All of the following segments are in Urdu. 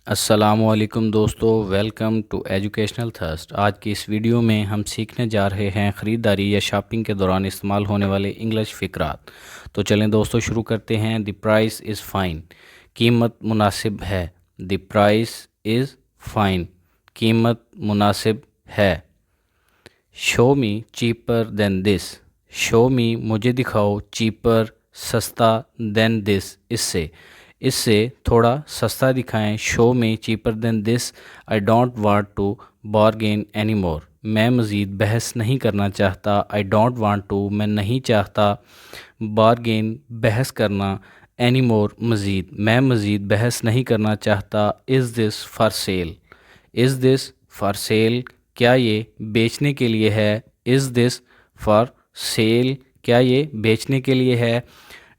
السلام علیکم دوستو، ویلکم ٹو ایجوکیشنل تھرسٹ۔ آج کی اس ویڈیو میں ہم سیکھنے جا رہے ہیں خریداری یا شاپنگ کے دوران استعمال ہونے والے انگلش فقرات۔ تو چلیں دوستو شروع کرتے ہیں۔ دی پرائس از فائن، قیمت مناسب ہے۔ دی پرائس از فائن، قیمت مناسب ہے۔ شو می چیپر دین دس، شو می مجھے دکھاؤ، چیپر سستا، دین دس اس سے تھوڑا سستا دکھائیں۔ Show me cheaper than this, I don't want to bargain any more, میں مزید بحث نہیں کرنا چاہتا۔ آئی ڈونٹ وانٹ ٹو، میں نہیں چاہتا، بارگین بحث کرنا، اینی مور مزید، میں مزید بحث نہیں کرنا چاہتا۔ Is this for sale, is this for sale, کیا یہ بیچنے کے لیے ہے؟ از دس فار سیل، کیا یہ بیچنے کے لیے ہے؟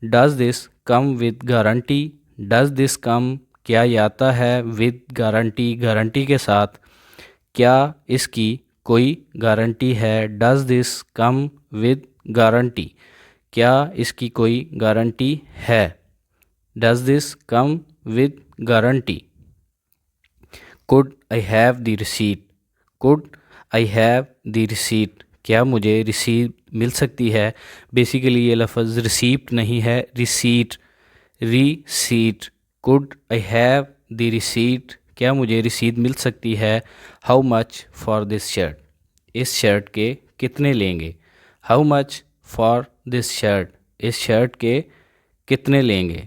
Does this come with guarantee, does this come, کیا یہ آتا ہے؟ ود گارنٹی، گارنٹی کے ساتھ، کیا اس کی کوئی گارنٹی ہے؟ Does this come with guarantee, کیا اس کی کوئی گارنٹی ہے؟ Does this come with guarantee. Could I have the receipt, could I have the receipt, کیا مجھے رسید مل سکتی ہے؟ بیسیکلی یہ لفظ ریسیپٹ نہیں ہے، receipt, receipt. Could I have the receipt, کیا مجھے رسید مل سکتی ہے؟ How much for this shirt, اس شرٹ کے کتنے لیں گے؟ How much for this shirt, اس شرٹ کے کتنے لیں گے؟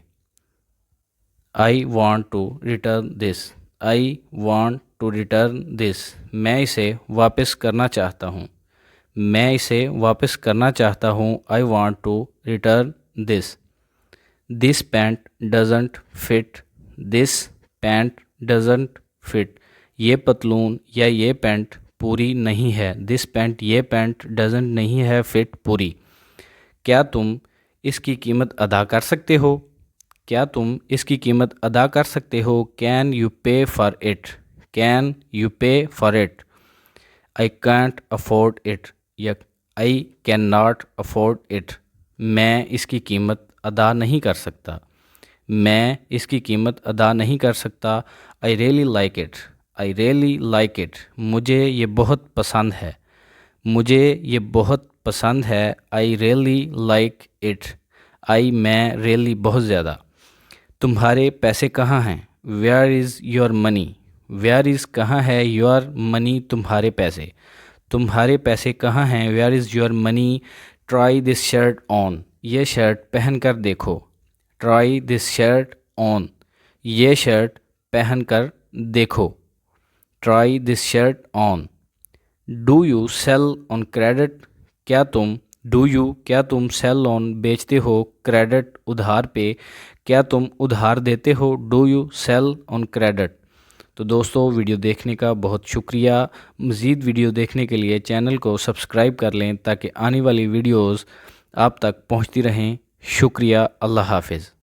I want to return this, I want to return this, میں اسے واپس کرنا چاہتا ہوں، میں اسے واپس کرنا چاہتا ہوں۔ I want to return this. This pant doesn't fit, this pant doesn't fit, یہ پتلون یا یہ پینٹ پوری نہیں ہے۔ دس پینٹ، یہ پینٹ، ڈزنٹ نہیں ہے، فٹ پوری۔ کیا تم اس کی قیمت ادا کر سکتے ہو؟ کیا تم اس کی قیمت ادا کر سکتے ہو؟ Can you pay for it, can you pay for it. I can't afford it یا I can not afford it, میں اس کی قیمت ادا نہیں کر سکتا، میں اس کی قیمت ادا نہیں کر سکتا۔ I really like it, I really like it, مجھے یہ بہت پسند ہے، مجھے یہ بہت پسند ہے۔ آئی ریئلی لائک اٹ، آئی میں ریئلی بہت زیادہ۔ تمہارے پیسے کہاں ہیں؟ Where is your money, where is کہاں ہے؟ یور منی تمہارے پیسے، تمہارے پیسے کہاں ہیں؟ Where is your money. Try this shirt on, یہ شرٹ پہن کر دیکھو۔ ٹرائی دس شرٹ آن، یہ شرٹ پہن کر دیکھو۔ Try this shirt on. Do you sell on credit, کیا تم، ڈو یو، کیا تم سیل آن بیچتے ہو، کریڈٹ ادھار پہ، کیا تم ادھار دیتے ہو؟ Do you sell on credit. تو دوستو ویڈیو دیکھنے کا بہت شکریہ۔ مزید ویڈیو دیکھنے کے لیے چینل کو سبسکرائب کر لیں تاکہ آنے والی ویڈیوز آپ تک پہنچتی رہیں۔ شکریہ، اللہ حافظ۔